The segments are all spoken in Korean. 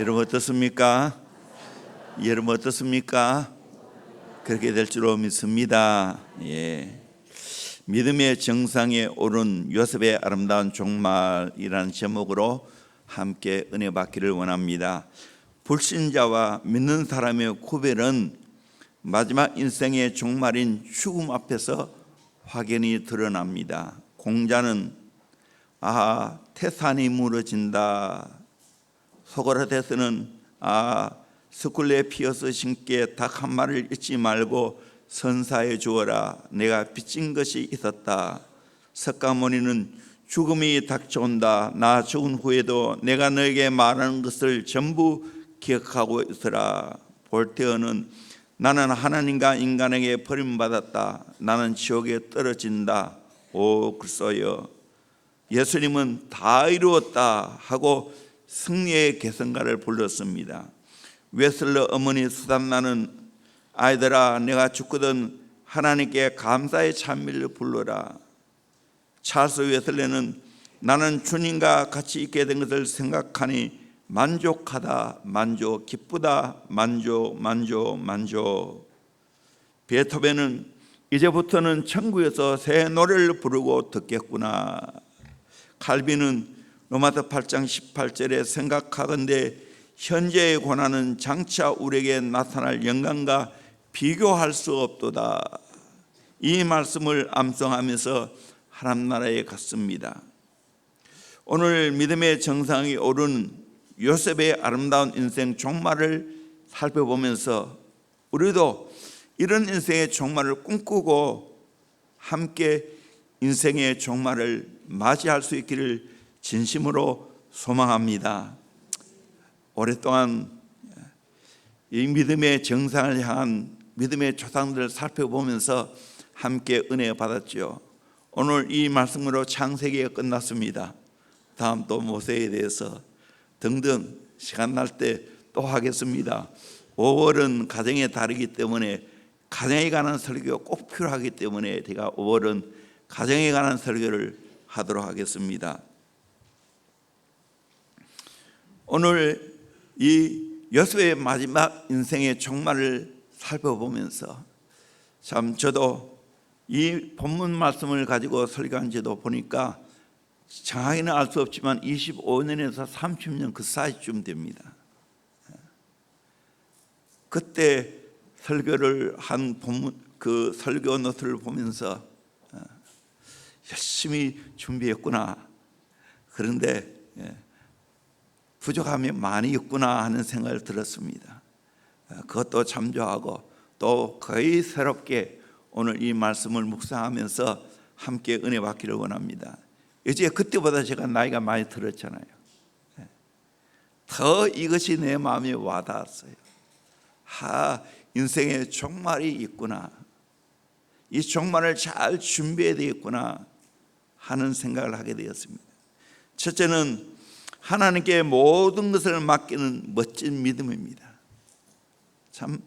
여러분 어떻습니까? 여러분 어떻습니까? 그렇게 될 줄로 믿습니다. 믿음의 정상에 오른 요셉의 아름다운 종말이라는 제목으로 함께 은혜 받기를 원합니다. 불신자와 믿는 사람의 구별은 마지막 인생의 종말인 죽음 앞에서 확연히 드러납니다. 공자는 태산이 무너진다. 소크라테스는 스쿨레 피어스 신께 닭 한 마리를 잊지 말고 선사해 주어라. 내가 빚진 것이 있었다. 석가모니는 죽음이 닥쳐온다. 나 죽은 후에도 내가 너에게 말하는 것을 전부 기억하고 있으라. 볼테어는 나는 하나님과 인간에게 버림받았다. 나는 지옥에 떨어진다. 오 그리스도여. 예수님은 다 이루었다 하고 승리의 개성가를 불렀습니다. 웨슬러 어머니 수산나는 아이들아 내가 죽거든 하나님께 감사의 찬미를 불러라. 찰스 웨슬레는 나는 주님과 같이 있게 된 것을 생각하니 만족하다 만족 기쁘다 만족. 베토벤은 이제부터는 천국에서 새 노래를 부르고 듣겠구나. 칼빈은 로마서 8장 18절에 생각하건대 현재의 고난은 장차 우리에게 나타날 영광과 비교할 수 없도다. 이 말씀을 암송하면서 하나님 나라에 갔습니다. 오늘 믿음의 정상에 오른 요셉의 아름다운 인생 종말을 살펴보면서 우리도 이런 인생의 종말을 꿈꾸고 함께 인생의 종말을 맞이할 수 있기를 진심으로 소망합니다. 오랫동안 이 믿음의 정상을 향한 믿음의 조상들을 살펴보면서 함께 은혜 받았죠. 오늘 이 말씀으로 창세기가 끝났습니다. 다음 또 모세에 대해서 등등 시간 날 때 또 하겠습니다. 5월은 가정의 달이기 때문에 가정에 관한 설교가 꼭 필요하기 때문에 제가 5월은 가정에 관한 설교를 하도록 하겠습니다. 오늘 이 요셉의 마지막 인생의 종말을 살펴보면서 참 저도 이 본문 말씀을 가지고 설교한 지도 보니까 정확히는 알 수 없지만 25년에서 30년 그 사이쯤 됩니다. 그때 설교를 한 본문 그 설교 노트를 보면서 열심히 준비했구나. 그런데 부족함이 많이 있구나 하는 생각을 들었습니다. 그것도 참조하고 또 거의 새롭게 오늘 이 말씀을 묵상하면서 함께 은혜 받기를 원합니다. 이제 그때보다 제가 나이가 많이 들었잖아요. 더 이것이 내 마음에 와닿았어요. 인생에 종말이 있구나. 이 종말을 잘 준비해야 되겠구나 하는 생각을 하게 되었습니다. 첫째는 하나님께 모든 것을 맡기는 멋진 믿음입니다. 참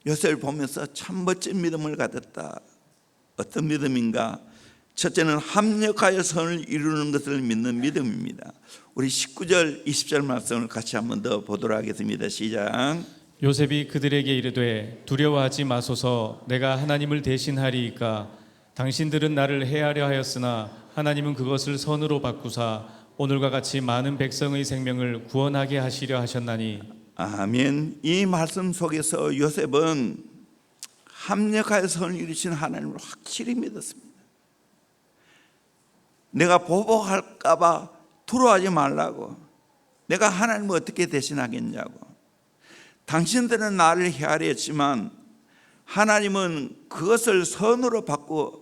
요셉을 보면서 참 멋진 믿음을 가졌다. 어떤 믿음인가? 첫째는 합력하여 선을 이루는 것을 믿는 믿음입니다. 우리 19절 20절 말씀을 같이 한번 더 보도록 하겠습니다. 시작. 요셉이 그들에게 이르되 두려워하지 마소서. 내가 하나님을 대신하리이까. 당신들은 나를 해하려 하였으나 하나님은 그것을 선으로 바꾸사 오늘과 같이 많은 백성의 생명을 구원하게 하시려 하셨나니. 아멘. 이 말씀 속에서 요셉은 합력하여 선을 이루신 하나님을 확실히 믿었습니다. 내가 보복할까 봐 두려워하지 말라고. 내가 하나님을 어떻게 대신하겠냐고. 당신들은 나를 헤아려 했지만 하나님은 그것을 선으로 바꾸어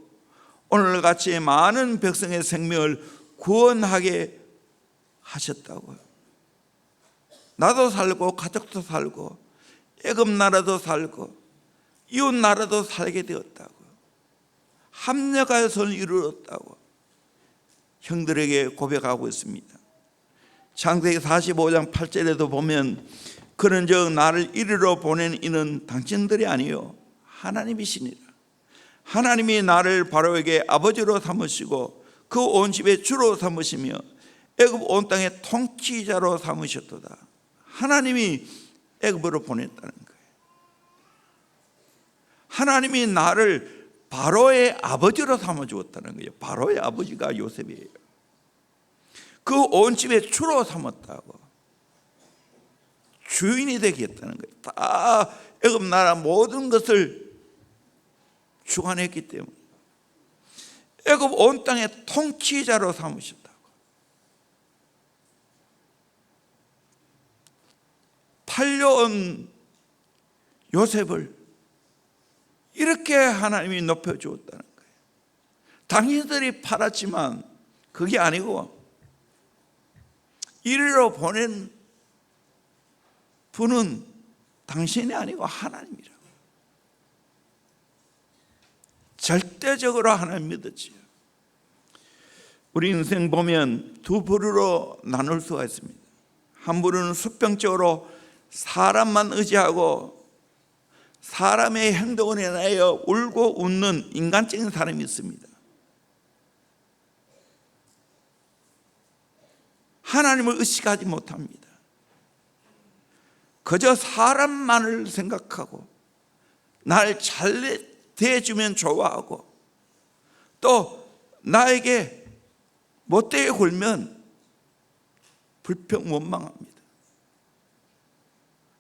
오늘같이 많은 백성의 생명을 구원하게 하셨다고요. 나도 살고 가족도 살고 애굽 나라도 살고 이웃 나라도 살게 되었다고요. 합력하여 선을 이루었다고 형들에게 고백하고 있습니다. 창세기 45장 8절에도 보면 그런즉 나를 이리로 보낸 이는 당신들이 아니요 하나님이시니라. 하나님이 나를 바로에게 아버지로 삼으시고 그 온 집의 주로 삼으시며 애굽 온 땅의 통치자로 삼으셨도다. 하나님이 애굽으로 보냈다는 거예요. 하나님이 나를 바로의 아버지로 삼아주었다는 거예요. 바로의 아버지가 요셉이에요. 그 온 집의 주로 삼았다고, 주인이 되겠다는 거예요. 다 애굽 나라 모든 것을 주관했기 때문에 애굽 온 땅의 통치자로 삼으셨다고. 팔려온 요셉을 이렇게 하나님이 높여주었다는 거예요. 당신들이 팔았지만 그게 아니고 이리로 보낸 분은 당신이 아니고 하나님이라고. 절대적으로 하나님 믿었지요. 우리 인생 보면 두 부류로 나눌 수가 있습니다. 한 부류는 수평적으로 사람만 의지하고 사람의 행동을 인하여 울고 웃는 인간적인 사람이 있습니다. 하나님을 의식하지 못합니다. 그저 사람만을 생각하고 날 잘 대해주면 좋아하고 또 나에게 못되게 굴면 불평 원망합니다.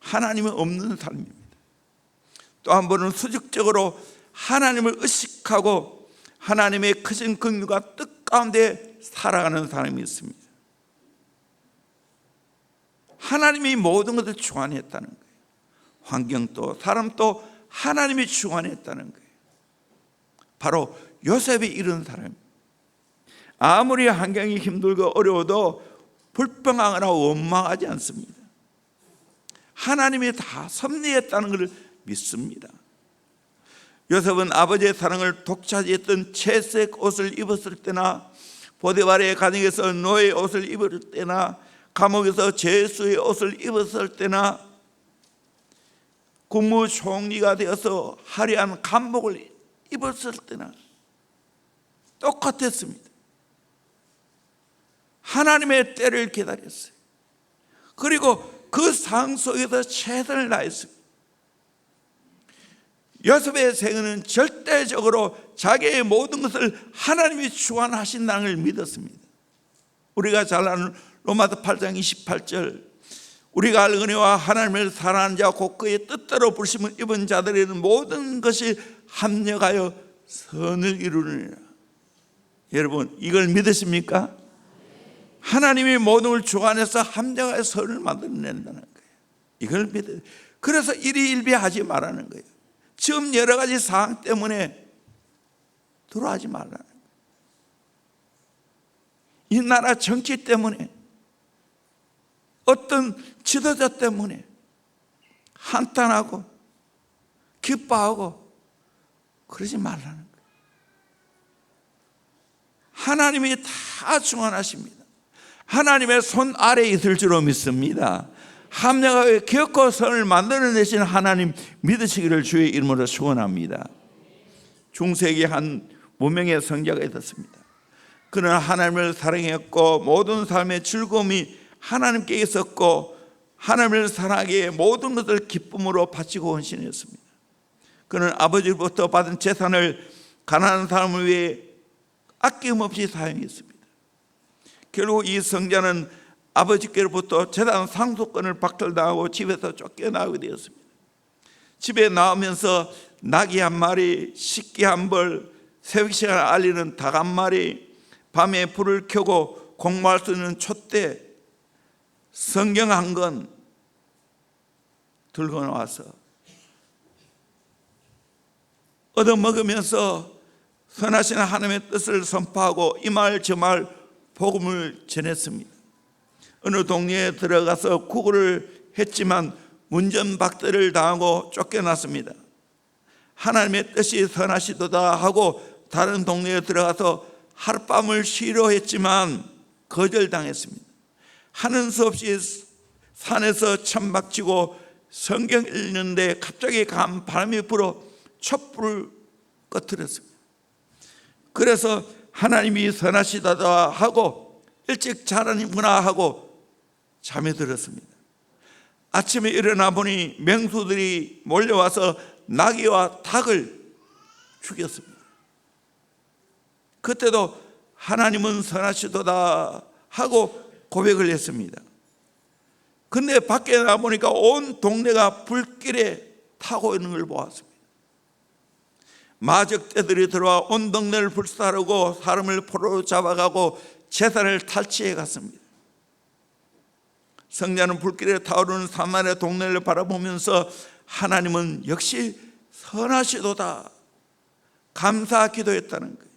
하나님은 없는 삶입니다. 또 한 번은 수직적으로 하나님을 의식하고 하나님의 크신 긍휼과 뜻 가운데 살아가는 사람이 있습니다. 하나님이 모든 것을 주관했다는 거예요. 환경도 사람도 하나님이 주관했다는 거예요. 바로 요셉이 이런 사람입니다. 아무리 환경이 힘들고 어려워도 불평하거나 원망하지 않습니다. 하나님이 다 섭리했다는 것을 믿습니다. 요셉은 아버지의 사랑을 독차지했던 채색 옷을 입었을 때나 보디발의 가정에서 노예의 옷을 입을 때나 감옥에서 죄수의 옷을 입었을 때나 국무총리가 되어서 화려한 감복을 입었을 때나 똑같았습니다. 하나님의 때를 기다렸어요. 그리고 그 상황 속에서 최선을 다했습니다. 요셉의 생애는 절대적으로 자기의 모든 것을 하나님이 주관하신다는 걸 믿었습니다. 우리가 잘 아는 로마서 8장 28절, 우리가 알 은혜와 하나님을 사랑하는 자 곧 그의 뜻대로 부르심을 입은 자들에게는 모든 것이 합력하여 선을 이루느니라. 여러분, 이걸 믿으십니까? 하나님이 모든 걸 주관해서 합력하여 선을 만들어낸다는 거예요. 이걸 믿어요. 그래서 일희일비하지 말라는 거예요. 지금 여러 가지 상황 때문에 들어하지 말라는 거예요. 이 나라 정치 때문에, 어떤 지도자 때문에 한탄하고 기뻐하고 그러지 말라는 거예요. 하나님이 다 주관하십니다. 하나님의 손 아래에 있을 줄로 믿습니다. 합력하여 기업과 선을 만들어내신 하나님 믿으시기를 주의 이름으로 축원합니다. 중세기 한 무명의 성자가 있었습니다. 그는 하나님을 사랑했고 모든 삶의 즐거움이 하나님께 있었고 하나님을 사랑하기에 모든 것을 기쁨으로 바치고 헌신했습니다. 그는 아버지로부터 받은 재산을 가난한 사람을 위해 아낌없이 사용했습니다. 결국 이 성자는 아버지께로부터 재산 상속권을 박탈당하고 집에서 쫓겨나게 되었습니다. 집에 나오면서 낙이 한 마리, 식기 한 벌, 새벽 시간을 알리는 닭 한 마리, 밤에 불을 켜고 공부할 수 있는 촛대, 성경 한 권 들고 나와서 얻어먹으면서 선하신 하나님의 뜻을 선포하고 이 말 저 말 복음을 전했습니다. 어느 동네에 들어가서 구걸을 했지만 문전박대를 당하고 쫓겨났습니다. 하나님의 뜻이 선하시도다 하고 다른 동네에 들어가서 하룻밤을 쉬려 했지만 거절당했습니다. 하는 수 없이 산에서 천막치고 성경 읽는데 갑자기 강한 바람이 불어 촛불을 꺼뜨렸습니다. 그래서 하나님이 선하시다다 하고 일찍 자라는구나 하고 잠에 들었습니다. 아침에 일어나 보니 맹수들이 몰려와서 나귀와 닭을 죽였습니다. 그때도 하나님은 선하시도다 하고 고백을 했습니다. 근데 밖에 나보니까 온 동네가 불길에 타고 있는 걸 보았습니다. 마적대들이 들어와 온 동네를 불사르고 사람을 포로로 잡아가고 재산을 탈취해 갔습니다. 성자는 불길에 타오르는 사마리아 동네를 바라보면서 하나님은 역시 선하시도다 감사 기도했다는 거예요.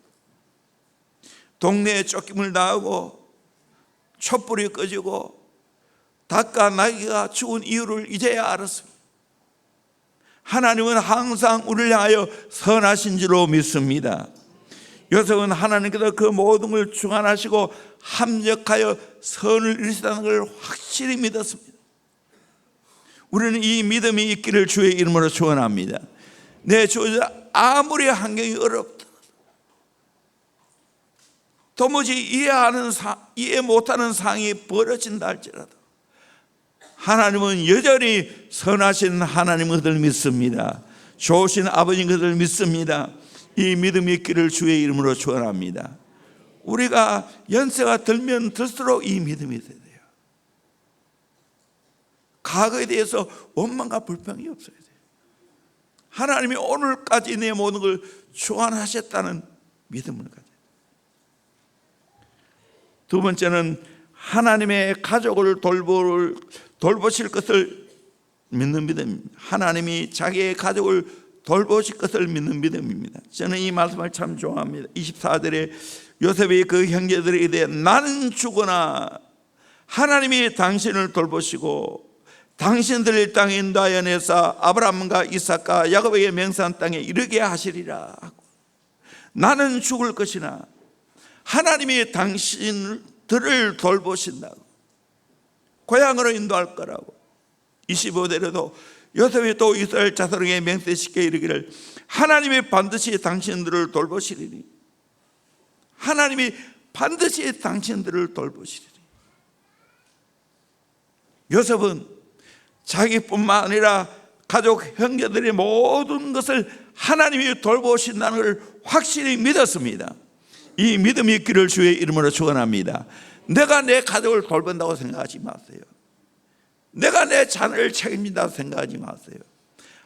동네에 쫓김을 당하고 촛불이 꺼지고 닭과 나귀가 죽은 이유를 이제야 알았습니다. 하나님은 항상 우리를 향하여 선하신 줄로 믿습니다. 요셉은 하나님께서 그 모든 걸 주관하시고 합력하여 선을 이루시다는 걸 확실히 믿었습니다. 우리는 이 믿음이 있기를 주의 이름으로 축원합니다. 내 주어져 아무리 환경이 어렵다, 도무지 이해 못하는 상황이 벌어진다 할지라도 하나님은 여전히 선하신 하나님 것을 믿습니다. 좋으신 아버님 것을 믿습니다. 이 믿음이 있기를 주의 이름으로 축원합니다. 우리가 연세가 들면 들수록 이 믿음이 있어야 돼요. 과거에 대해서 원망과 불평이 없어야 돼요. 하나님이 오늘까지 내 모든 걸 주관하셨다는 믿음을 가져야 돼요. 두 번째는 하나님의 가족을 돌보실 것을 믿는 믿음입니다. 하나님이 자기의 가족을 돌보실 것을 믿는 믿음입니다. 저는 이 말씀을 참 좋아합니다. 24절에 요셉이 그 형제들에게 대해 나는 죽으나 하나님이 당신을 돌보시고 당신들을 땅에 인도하여 내사 아브라함과 이삭과 야곱에게 맹세한 땅에 이르게 하시리라 하고, 나는 죽을 것이나 하나님이 당신들을 돌보신다고, 고향으로 인도할 거라고. 25절에도 요셉이 또 이스라엘 자손에게 맹세시켜 이르기를 하나님이 반드시 당신들을 돌보시리니, 하나님이 반드시 당신들을 돌보시리니. 요셉은 자기뿐만 아니라 가족 형제들의 모든 것을 하나님이 돌보신다는 걸 확실히 믿었습니다. 이 믿음이 있기를 주의 이름으로 축원합니다. 내가 내 가족을 돌본다고 생각하지 마세요. 내가 내 자녀를 책임진다고 생각하지 마세요.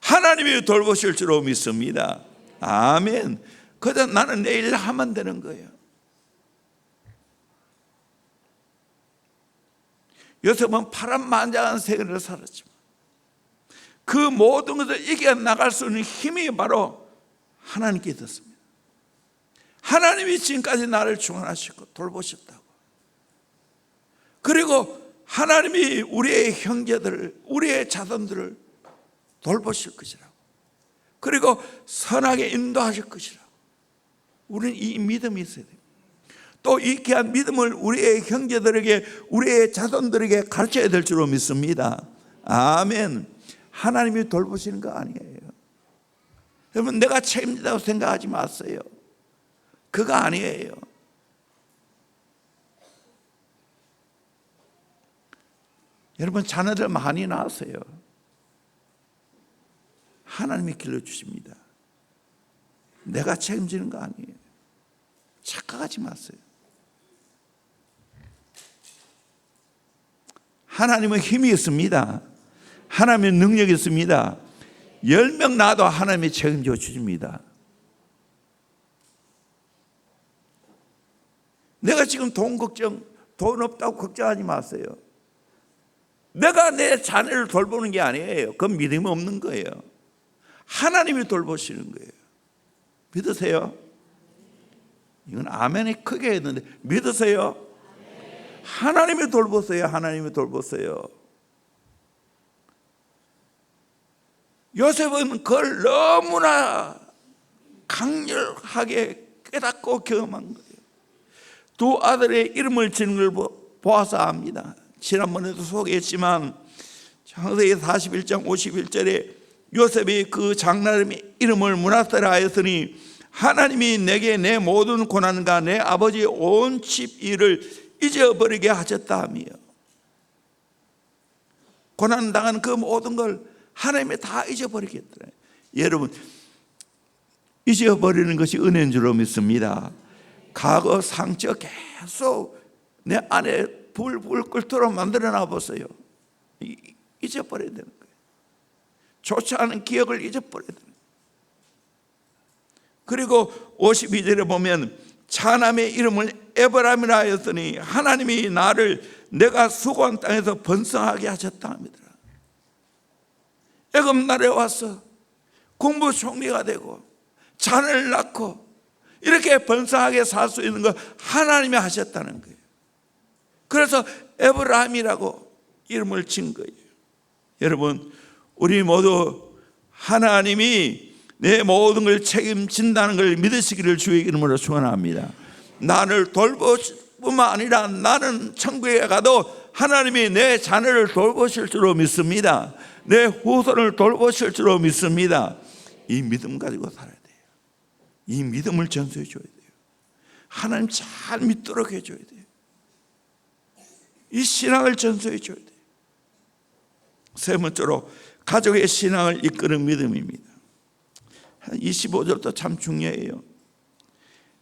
하나님이 돌보실 줄로 믿습니다. 아멘. 그저 나는 내 일 하면 되는 거예요. 요셉은 파란만장한 세계를 살았지만 그 모든 것을 이겨나갈 수 있는 힘이 바로 하나님께 있었습니다. 하나님이 지금까지 나를 주관하시고 돌보셨다고. 그리고 하나님이 우리의 형제들을, 우리의 자손들을 돌보실 것이라고. 그리고 선하게 인도하실 것이라고. 우리는 이 믿음이 있어야 돼요. 또 이 귀한 믿음을 우리의 형제들에게, 우리의 자손들에게 가르쳐야 될 줄로 믿습니다. 아멘. 하나님이 돌보시는 거 아니에요. 여러분, 내가 책임진다고 생각하지 마세요. 그거 아니에요. 여러분, 자녀들 많이 낳으세요. 하나님이 길러주십니다. 내가 책임지는 거 아니에요. 착각하지 마세요. 하나님은 힘이 있습니다. 하나님의 능력이 있습니다. 10명 낳아도 하나님이 책임져 주십니다. 내가 지금 돈 없다고 걱정하지 마세요. 내가 내 자녀를 돌보는 게 아니에요. 그건 믿음이 없는 거예요. 하나님이 돌보시는 거예요. 믿으세요? 이건 아멘이 크게 했는데 믿으세요? 하나님이 돌보세요. 하나님이 돌보세요. 요셉은 그걸 너무나 강렬하게 깨닫고 경험한 거예요. 두 아들의 이름을 지는 걸 보아서 압니다. 지난번에도 소개했지만 창세기 41장 51절에 요셉이 그 장남의 이름을 므낫세라 하였으니 하나님이 내게 내 모든 고난과 내 아버지의 온 집 일을 잊어버리게 하셨다 하며, 고난당한 그 모든 걸 하나님이 다 잊어버리겠더라. 여러분, 잊어버리는 것이 은혜인 줄로 믿습니다. 과거 상처 계속 내 안에 불불 끓도록 만들어놔 보세요. 잊어버려야 되는 거예요. 좋지 않은 기억을 잊어버려야 되는 거예요. 그리고 52절에 보면 차남의 이름을 에브라임이라 하였더니 하나님이 나를 내가 수고한 땅에서 번성하게 하셨다 합니다. 애굽 나라에 와서 국무총리가 되고 자녀를 낳고 이렇게 번성하게 살 수 있는 거 하나님이 하셨다는 거예요. 그래서 에브라임이라고 이름을 진 거예요. 여러분, 우리 모두 하나님이 내 모든 걸 책임진다는 걸 믿으시기를 주의 이름으로 축원합니다. 나를 돌볼 뿐만 아니라 나는 천국에 가도 하나님이 내 자녀를 돌보실 줄로 믿습니다. 내 후손을 돌보실 줄로 믿습니다. 이 믿음 가지고 살아야 돼요. 이 믿음을 전수해 줘야 돼요. 하나님 잘 믿도록 해줘야 돼요. 이 신앙을 전수해 줘야 돼요. 세 번째로 가족의 신앙을 이끄는 믿음입니다. 25절도 참 중요해요.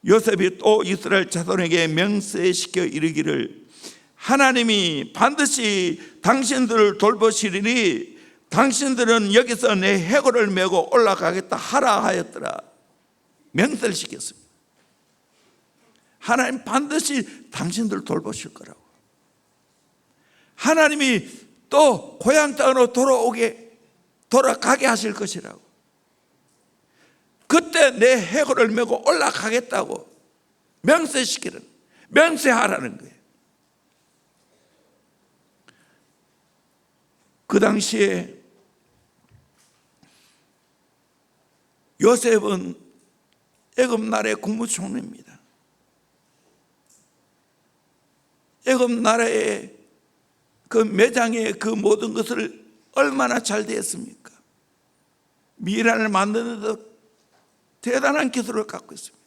요셉이 또 이스라엘 자손에게 명세시켜 이르기를 하나님이 반드시 당신들을 돌보시리니 당신들은 여기서 내 해골을 메고 올라가겠다 하라 하였더라. 명세를 시켰습니다. 하나님 반드시 당신들을 돌보실 거라고. 하나님이 또 고향 땅으로 돌아가게 하실 것이라고. 그때 내 해골을 메고 올라가겠다고 명세시키는, 명세하라는 거예요. 그 당시에 요셉은 애굽 나라의 국무총리입니다. 애굽 나라의 그 매장의 그 모든 것을 얼마나 잘 되었습니까? 미랄을 만드는 데 대단한 기술을 갖고 있습니다.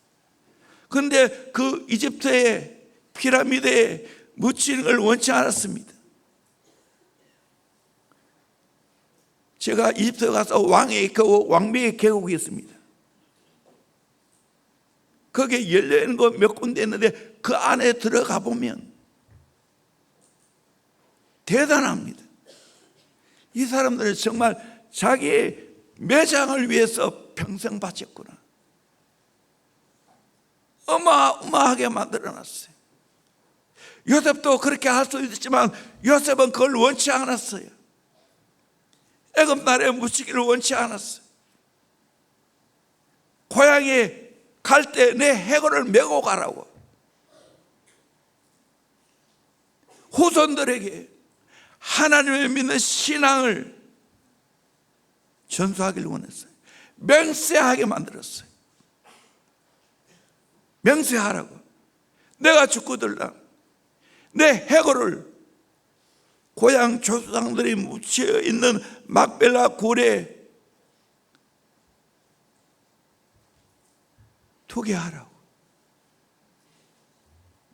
그런데 그 이집트의 피라미드에 묻히는 걸 원치 않았습니다. 제가 이집트에 가서 왕비의 계곡이 있습니다. 거기에 열려있는 거 몇 군데 있는데 그 안에 들어가 보면 대단합니다. 이 사람들은 정말 자기의 매장을 위해서 평생 바쳤구나. 어마어마하게 만들어놨어요. 요셉도 그렇게 할 수 있지만 요셉은 그걸 원치 않았어요. 애굽 나라에 묻히기를 원치 않았어요. 고향에 갈 때 내 해골을 메고 가라고 후손들에게 하나님을 믿는 신앙을 전수하기를 원했어요. 맹세하게 만들었어요. 맹세하라고. 내가 죽고들라 내 해골을 고향 조상들이 묻혀 있는 막벨라 굴에 두게 하라고.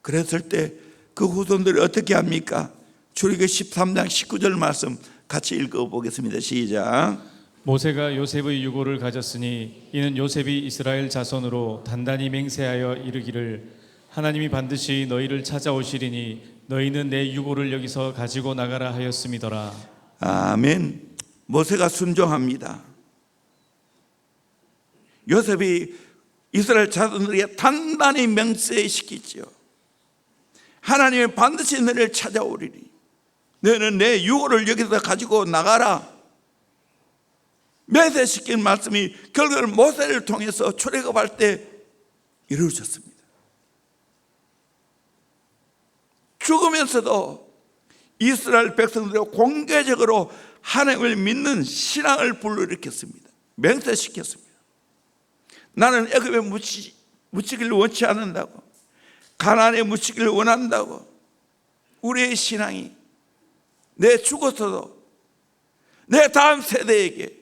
그랬을 때 그 후손들이 어떻게 합니까? 출애굽기 13장 19절 말씀 같이 읽어보겠습니다. 시작. 모세가 요셉의 유고를 가졌으니 이는 요셉이 이스라엘 자손으로 단단히 맹세하여 이르기를 하나님이 반드시 너희를 찾아오시리니 너희는 내 유고를 여기서 가지고 나가라 하였음이더라. 아멘. 모세가 순종합니다. 요셉이 이스라엘 자손들에게 단단히 맹세시키죠. 하나님이 반드시 너희를 찾아오리니 너희는 내 유고를 여기서 가지고 나가라. 맹세시킨 말씀이 결국 모세를 통해서 출애굽할 때 이루어졌습니다. 죽으면서도 이스라엘 백성들이 공개적으로 하나님을 믿는 신앙을 불러일으켰습니다. 맹세시켰습니다. 나는 애굽에 묻히기를 원치 않는다고, 가나안에 묻히기를 원한다고. 우리의 신앙이 내 죽어서도 내 다음 세대에게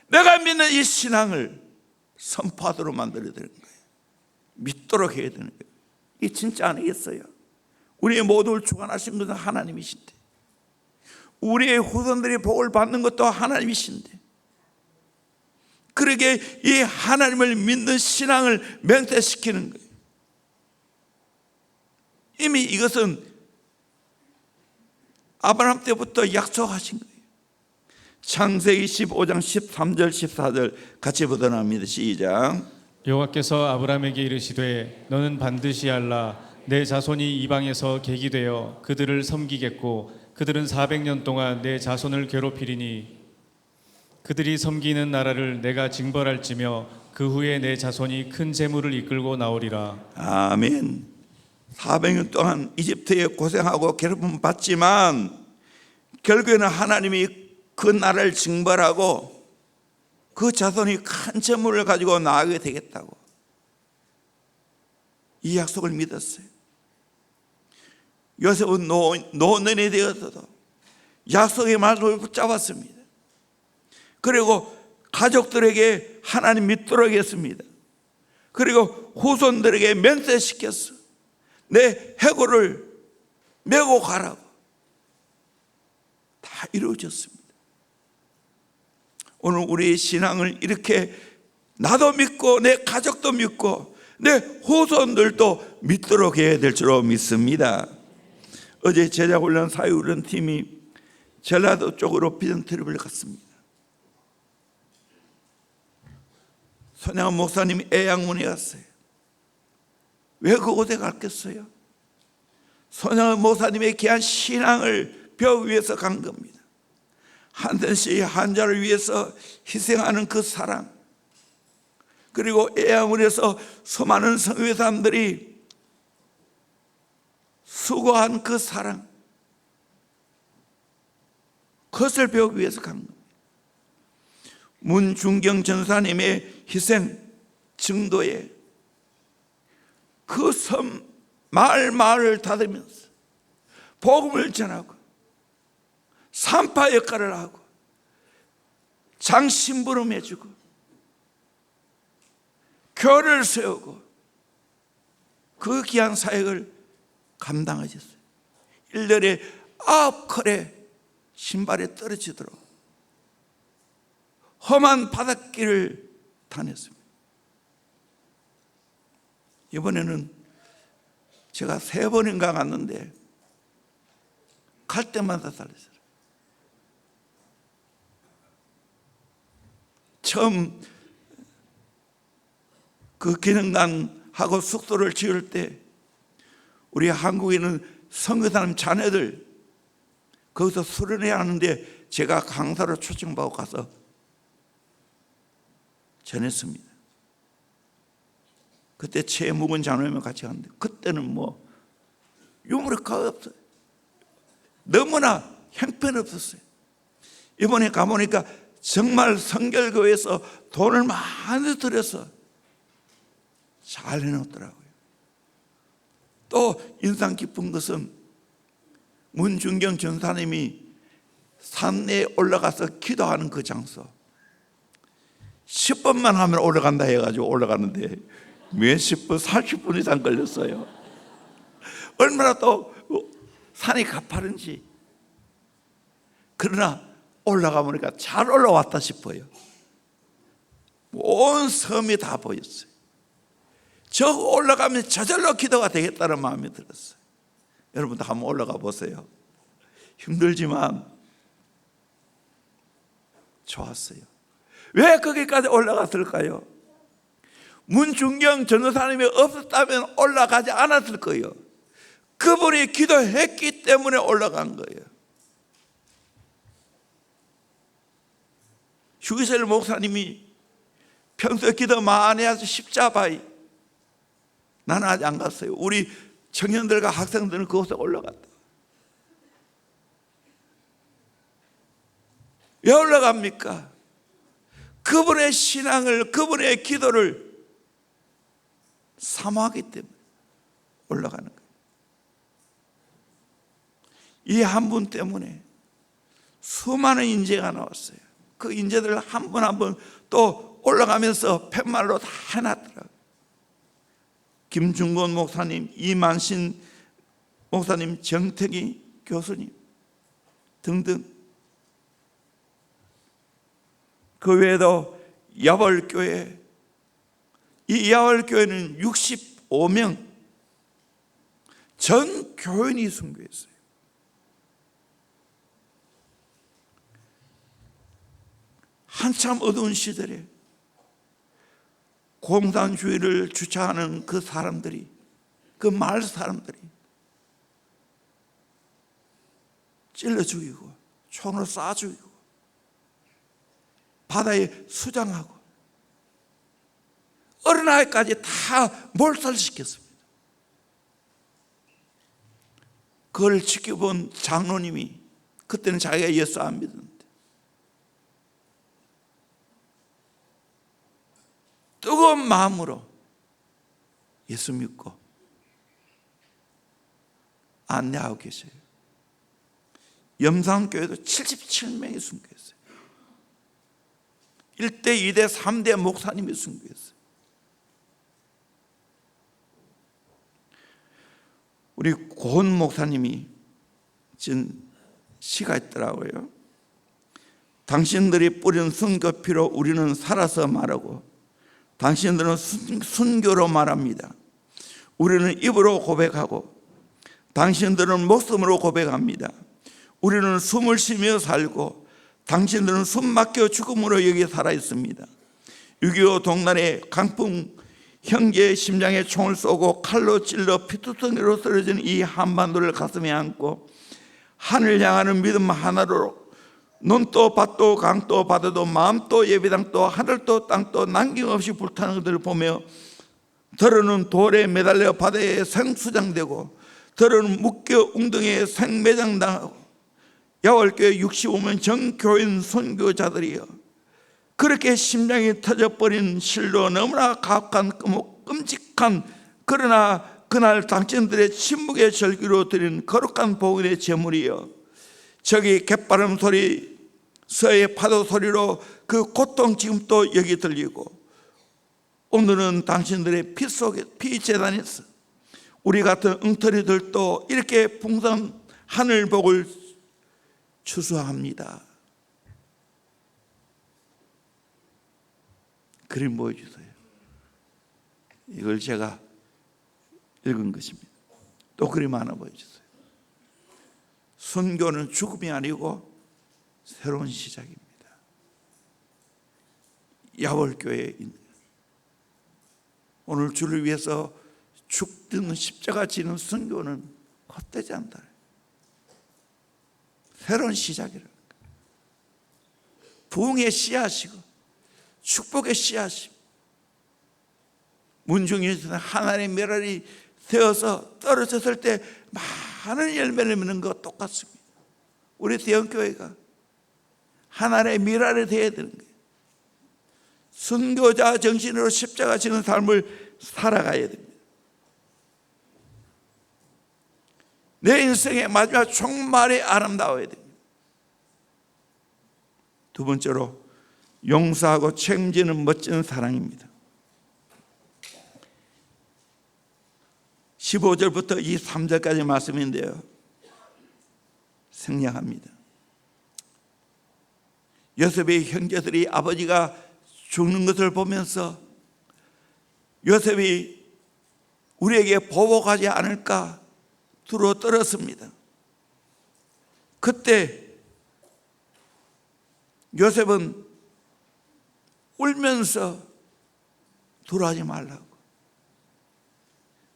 내가 믿는 이 신앙을 선포하도록 만들어야 되는 거예요. 믿도록 해야 되는 거예요. 이게 진짜 아니겠어요? 우리의 모두를 주관하신 것은 하나님이신데 우리의 후손들이 복을 받는 것도 하나님이신데, 그러게 이 하나님을 믿는 신앙을 맹태시키는 거예요. 이미 이것은 아브라함 때부터 약속하신 거예요. 창세기 15장 13절 14절 같이 보도록 합니다. 시작. 여호와께서 아브라함에게 이르시되 너는 반드시 알라 내 자손이 이방에서 객이 되어 그들을 섬기겠고 그들은 400년 동안 내 자손을 괴롭히리니 그들이 섬기는 나라를 내가 징벌할지며 그 후에 내 자손이 큰 재물을 이끌고 나오리라. 아멘. 400년 동안 이집트에 고생하고 괴롭힘 받지만 결국에는 하나님이 그 나라를 징벌하고 그 자손이 큰 재물을 가지고 나아가게 되겠다고 이 약속을 믿었어요. 요셉은 노년이 되어서도 약속의 말씀을 붙잡았습니다. 그리고 가족들에게 하나님 믿도록 했습니다. 그리고 후손들에게 맹세시켰어. 내 해골을 메고 가라고. 다 이루어졌습니다. 오늘 우리의 신앙을 이렇게 나도 믿고 내 가족도 믿고 내 후손들도 믿도록 해야 될 줄로 믿습니다. 어제 제자훈련 사회훈련 팀이 전라도 쪽으로 비전 트립을 갔습니다. 손양원 목사님이 애양문에 갔어요. 왜 그곳에 갔겠어요? 손양원 목사님의 귀한 신앙을 배우기 위해서 간 겁니다. 한전시의 한자를 위해서 희생하는 그 사랑, 그리고 애양문에서 수많은 성교회 사람들이 수고한 그 사랑, 그것을 배우기 위해서 간 겁니다. 문중경 전사님의 희생 증도에 그 섬 마을을 다니면서 복음을 전하고 산파 역할을 하고 장심부름 해주고 교회를 세우고 그 귀한 사역을 감당하셨어요. 1년에 9컬의 신발에 떨어지도록 험한 바닷길을 다녔습니다. 이번에는 제가 3번인가 갔는데 갈 때마다 달렸어요. 처음 그 기능단하고 숙소를 지을 때 우리 한국에는 선교사님 자녀들 거기서 수련해야 하는데 제가 강사로 초청받고 가서 전했습니다. 그때 최묵은 장로님과 같이 갔는데 그때는 뭐 유머가 없어요. 너무나 형편없었어요. 이번에 가보니까 정말 성결교회에서 돈을 많이 들여서 잘 해놓더라고요. 또 인상 깊은 것은 문중경 전사님이 산에 올라가서 기도하는 그 장소 10분만 하면 올라간다 해가지고 올라가는데 몇십 분, 40분 이상 걸렸어요. 얼마나 또 산이 가파른지. 그러나 올라가 보니까 잘 올라왔다 싶어요. 온 섬이 다 보였어요. 저 올라가면 저절로 기도가 되겠다는 마음이 들었어요. 여러분도 한번 올라가 보세요. 힘들지만 좋았어요. 왜 거기까지 올라갔을까요? 문중경 전도사님이 없었다면 올라가지 않았을 거예요. 그분이 기도했기 때문에 올라간 거예요. 휴기실 목사님이 평소에 기도 많이 해서 십자바이 나는 아직 안 갔어요. 우리 청년들과 학생들은 그곳에 올라갔다. 왜 올라갑니까? 그분의 신앙을, 그분의 기도를 사모하기 때문에 올라가는 거예요. 이 한 분 때문에 수많은 인재가 나왔어요. 그 인재들 한 분 한 분 또 올라가면서 팻말로 다 해놨더라고요. 김중곤 목사님, 이만신 목사님, 정택이 교수님, 등등. 그 외에도 야월교회, 이 야월교회는 65명 전 교인이 순교했어요. 한참 어두운 시절에 공산주의를 주창하는 그 사람들이, 그 마을 사람들이 찔러 죽이고 총으로 쏴 죽이고 바다에 수장하고 어린아이까지 다 몰살시켰습니다. 그걸 지켜본 장로님이, 그때는 자기가 예수 안 믿었는데, 뜨거운 마음으로 예수 믿고 안내하고 계셔요. 염산교회도 77명이 순교했어요. 1대, 2대, 3대 목사님이 순교했어요. 우리 고은 목사님이 진 시가 있더라고요. 당신들이 뿌린 순교피로 우리는 살아서 말하고, 당신들은 순교로 말합니다. 우리는 입으로 고백하고, 당신들은 목숨으로 고백합니다. 우리는 숨을 쉬며 살고, 당신들은 숨 막혀 죽음으로 여기 살아 있습니다. 6.25 동란에 강풍 형제의 심장에 총을 쏘고 칼로 찔러 피투성이로 쓰러진 이 한반도를 가슴에 안고 하늘 향하는 믿음 하나로 눈도 밭도 강도 바다도 마음도 예배당도 하늘도 땅도 남김없이 불타는 것들을 보며, 더러는 돌에 매달려 바다에 생수장되고, 더러는 묶여 웅덩이에 생매장당하고, 야월교회 65명 정교인 선교자들이여, 그렇게 심장이 터져버린 실로 너무나 가혹한 끔찍한, 그러나 그날 당신들의 침묵의 절기로 드린 거룩한 복음의 제물이여, 저기 갯바람 소리, 서해 파도 소리로 그 고통 지금도 여기 들리고, 오늘은 당신들의 피 속에, 피 재단에서 우리 같은 엉터리들도 이렇게 풍성한 하늘 복을 추수합니다. 그림 보여주세요. 이걸 제가 읽은 것입니다. 또 그림 하나 보여주세요. 순교는 죽음이 아니고 새로운 시작입니다. 야월교회에 있는, 오늘 주를 위해서 죽든 십자가 지는 순교는 헛되지 않다. 새로운 시작이라는 거예요. 부흥의 씨앗이고 축복의 씨앗이고, 문중에서는 하나님의 멸알이 되어서 떨어졌을 때 많은 열매를 맺는 것 똑같습니다. 우리 대형교회가 하나님의 멸알이 되어야 되는 거예요. 순교자 정신으로 십자가 지는 삶을 살아가야 됩니다. 내 인생의 마지막 종말이 아름다워야 됩니다. 두 번째로, 용서하고 책임지는 멋진 사랑입니다. 15절부터 23절까지 말씀인데요, 생략합니다. 요셉의 형제들이 아버지가 죽는 것을 보면서 요셉이 우리에게 보복하지 않을까 두루 떨었습니다. 그때 요셉은 울면서 두려워하지 말라고,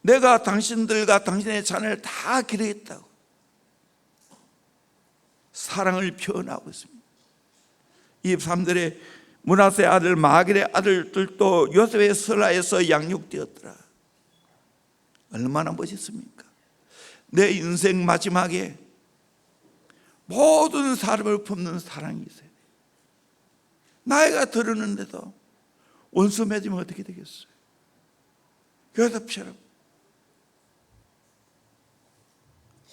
내가 당신들과 당신의 자녀를 다 기르겠다고 사랑을 표현하고 있습니다. 23절에 므낫세의 아들 마길의 아들들도 요셉의 설라에서 양육되었더라. 얼마나 멋있습니까? 내 인생 마지막에 모든 사람을 품는 사랑이 있어요. 나이가 들었는데도 원수 맺으면 어떻게 되겠어요? 요셉처럼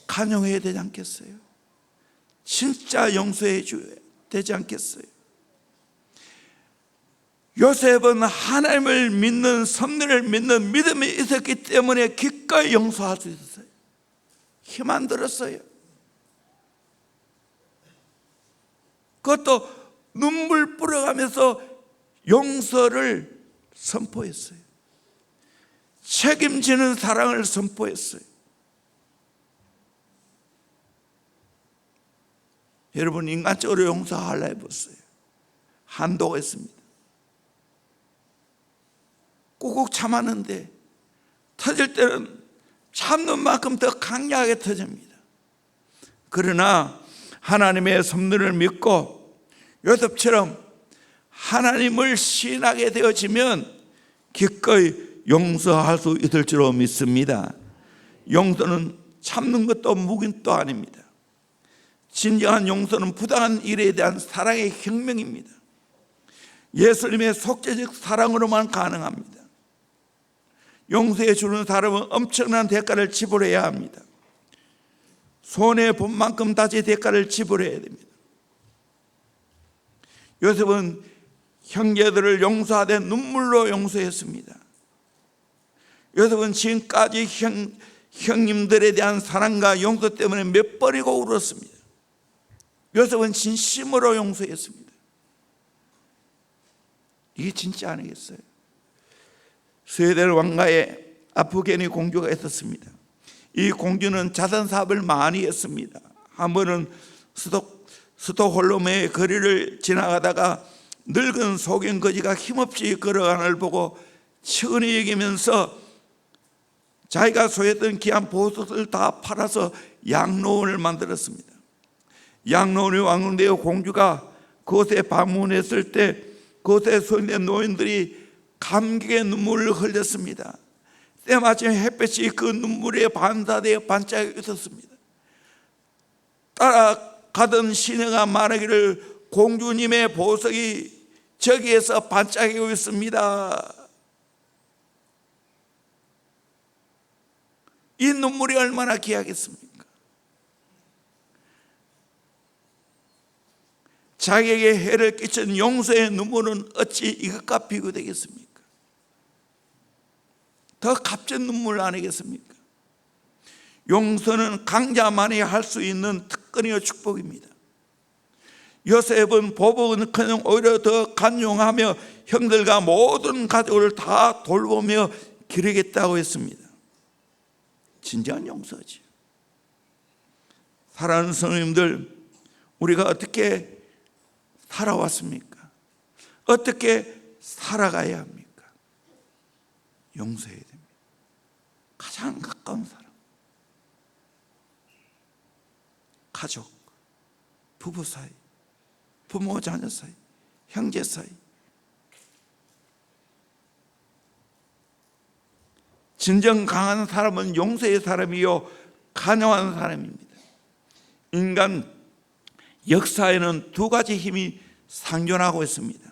간용해야 되지 않겠어요? 진짜 용서해 줘야 되지 않겠어요? 요셉은 하나님을 믿는, 섭리를 믿는 믿음이 있었기 때문에 기꺼이 용서할 수 있었어요. 힘 안 들었어요. 그것도 눈물 뿌려가면서 용서를 선포했어요. 책임지는 사랑을 선포했어요. 여러분, 인간적으로 용서하려 해봤어요. 한도가 있습니다. 꾹꾹 참았는데 터질 때는 참는 만큼 더 강력하게 터집니다. 그러나 하나님의 섭리를 믿고 요셉처럼 하나님을 신하게 되어지면 기꺼이 용서할 수 있을 줄로 믿습니다. 용서는 참는 것도 묵인도 아닙니다. 진정한 용서는 부당한 일에 대한 사랑의 혁명입니다. 예수님의 속죄적 사랑으로만 가능합니다. 용서해 주는 사람은 엄청난 대가를 지불해야 합니다. 손해 본 만큼 다시 대가를 지불해야 됩니다. 요셉은 형제들을 용서하되 눈물로 용서했습니다. 요셉은 지금까지 형님들에 대한 사랑과 용서 때문에 몇 번이고 울었습니다. 요셉은 진심으로 용서했습니다. 이게 진짜 아니겠어요? 스웨덴 왕가에 아프게니 공주가 있었습니다. 이 공주는 자선 사업을 많이 했습니다. 한 번은 스톡홀름의 거리를 지나가다가 늙은 소경 거지가 힘없이 걸어가는 걸 보고 측은히 여기면서 자기가 소유했던 귀한 보석을 다 팔아서 양로원을 만들었습니다. 양로원이 완공되어 공주가 그곳에 방문했을 때 그곳에 소유된 노인들이 감격의 눈물을 흘렸습니다. 때마침 햇볕이 그 눈물에 반사되어 반짝이고 있었습니다. 따라가던 시녀가 말하기를 공주님의 보석이 저기에서 반짝이고 있습니다. 이 눈물이 얼마나 귀하겠습니까? 자기에게 해를 끼친 용서의 눈물은 어찌 이것과 비교되겠습니까? 더 값진 눈물 아니겠습니까? 용서는 강자만이 할 수 있는 특권이요 축복입니다. 요셉은 보복은커녕 오히려 더 간용하며 형들과 모든 가족을 다 돌보며 기르겠다고 했습니다. 진정한 용서지. 사랑하는 성도님들, 우리가 어떻게 살아왔습니까? 어떻게 살아가야 합니까? 용서해야 됩니다. 가장 가까운 사람, 가족, 부부 사이, 부모 자녀 사이, 형제 사이. 진정 강한 사람은 용서의 사람이요 간용한 사람입니다. 인간 역사에는 두 가지 힘이 상존하고 있습니다.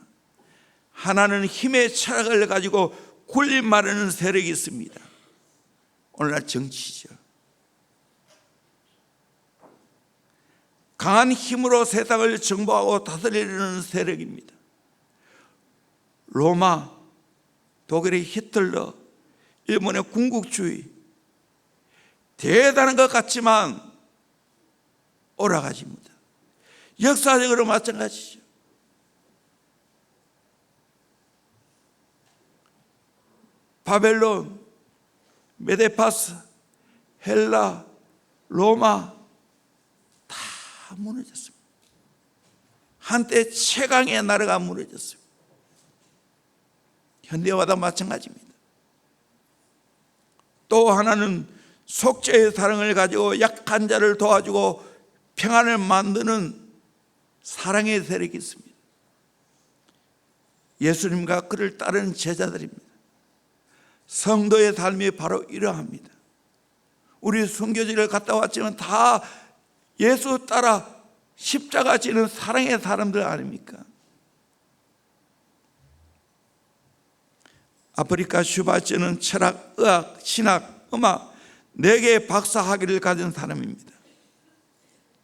하나는 힘의 철학을 가지고 군림 마련하는 세력이 있습니다. 오늘날 정치죠. 강한 힘으로 세상을 정복하고 다스리려는 세력입니다. 로마, 독일의 히틀러, 일본의 군국주의, 대단한 것 같지만 오라가지입니다. 역사적으로 마찬가지죠. 바벨론, 메데파스, 헬라, 로마 다 무너졌습니다. 한때 최강의 나라가 무너졌습니다. 현대화도 마찬가지입니다. 또 하나는 속죄의 사랑을 가지고 약한 자를 도와주고 평안을 만드는 사랑의 세력이 있습니다. 예수님과 그를 따르는 제자들입니다. 성도의 삶이 바로 이러합니다. 우리 순교지를 갔다 왔지만 다 예수 따라 십자가 지는 사랑의 사람들 아닙니까? 아프리카 슈바츠는 철학, 의학, 신학, 음악 4개의 박사 학위를 가진 사람입니다.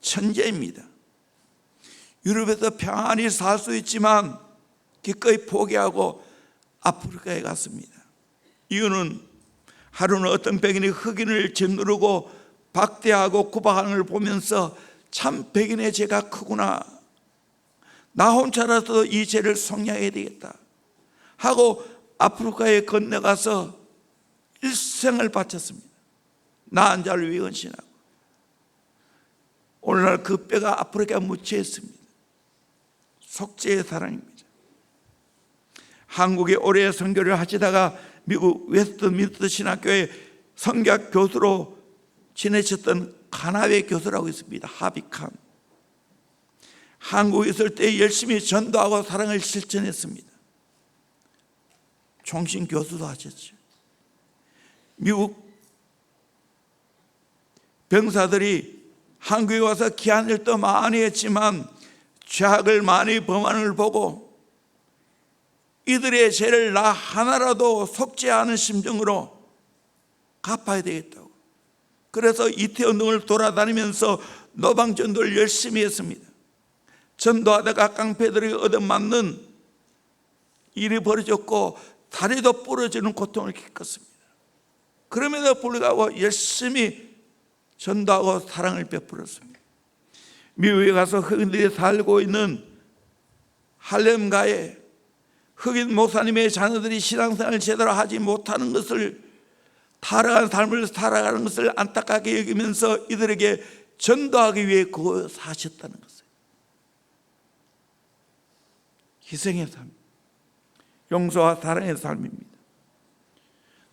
천재입니다. 유럽에서 평안히 살 수 있지만 기꺼이 포기하고 아프리카에 갔습니다. 이유는 하루는 어떤 백인이 흑인을 짓누르고 박대하고 구박하는 걸 보면서 참 백인의 죄가 크구나. 나 혼자라도 이 죄를 속량해야 되겠다 하고 아프리카에 건너가서 일생을 바쳤습니다. 나은 자를 위해 헌신하고 오늘날 그 뼈가 아프리카에 묻혀 있습니다. 속죄의 사랑입니다. 한국에 오래 선교를 하시다가 미국 웨스트민스터 신학교에 성경 교수로 지내셨던 카나웨 교수라고 있습니다. 하비칸. 한국에 있을 때 열심히 전도하고 사랑을 실천했습니다. 총신 교수도 하셨죠. 미국 병사들이 한국에 와서 귀한 일도 많이 했지만 죄악을 많이 범하는 걸 보고 이들의 죄를 나 하나라도 속죄하는 심정으로 갚아야 되겠다고, 그래서 이태원 등을 돌아다니면서 노방전도를 열심히 했습니다. 전도하다가 깡패들이 얻어맞는 일이 벌어졌고 다리도 부러지는 고통을 겪었습니다. 그럼에도 불구하고 열심히 전도하고 사랑을 베풀었습니다. 미국에 가서 흑인들이 살고 있는 할렘가에 흑인 목사님의 자녀들이 신앙생활을 제대로 하지 못하는 것을, 타락한 삶을 살아가는 것을 안타깝게 여기면서 이들에게 전도하기 위해 그거 사셨다는 것을. 희생의 삶, 용서와 사랑의 삶입니다.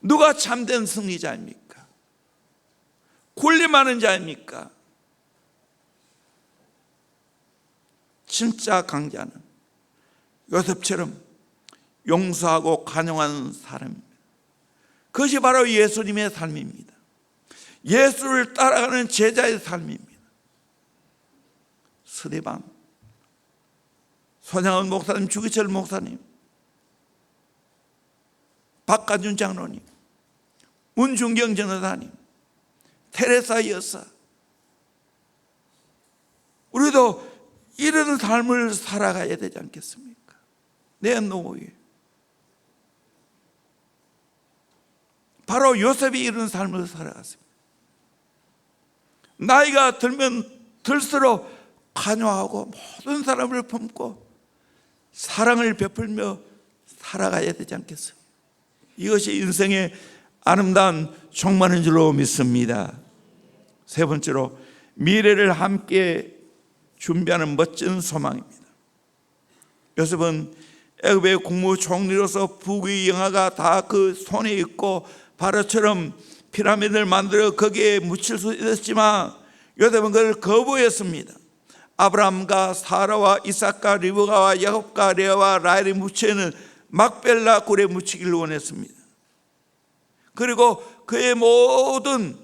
누가 참된 승리자입니까? 군림하는 자입니까? 진짜 강자는 요셉처럼 용서하고 관용하는 사람입니다. 그것이 바로 예수님의 삶입니다. 예수를 따라가는 제자의 삶입니다. 스데반, 손양원 목사님, 주기철 목사님, 박가준 장로님, 문중경 전도사님, 테레사 여사, 우리도 이런 삶을 살아가야 되지 않겠습니까? 내 노후에 바로 요셉이 이런 삶을 살아갔습니다. 나이가 들면 들수록 관여하고 모든 사람을 품고 사랑을 베풀며 살아가야 되지 않겠습니까? 이것이 인생의 아름다운 종말인 줄로 믿습니다. 세 번째로, 미래를 함께 준비하는 멋진 소망입니다. 요셉은 애굽의 국무총리로서 부귀 영화가 다 그 손에 있고 바로처럼 피라미드를 만들어 거기에 묻힐 수 있었지만 요셉은 그걸 거부했습니다. 아브라함과 사라와 이삭과 리브가와 야곱과 레아와 라헬이 묻혀있는 막벨라 굴에 묻히기를 원했습니다. 그리고 그의 모든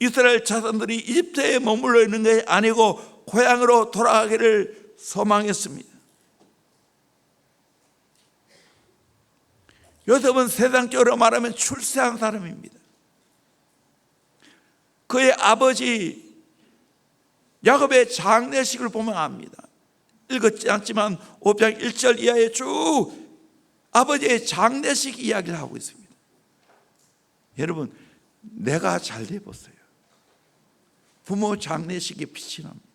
이스라엘 자손들이 이집트에 머물러 있는 게 아니고 고향으로 돌아가기를 소망했습니다. 요셉은 세상적으로 말하면 출세한 사람입니다. 그의 아버지 야곱의 장례식을 보면 압니다. 읽었지 않지만 5장 1절 이하에 쭉 아버지의 장례식 이야기를 하고 있습니다. 여러분, 내가 잘 돼 보세요. 부모 장례식에 빛이 납니다.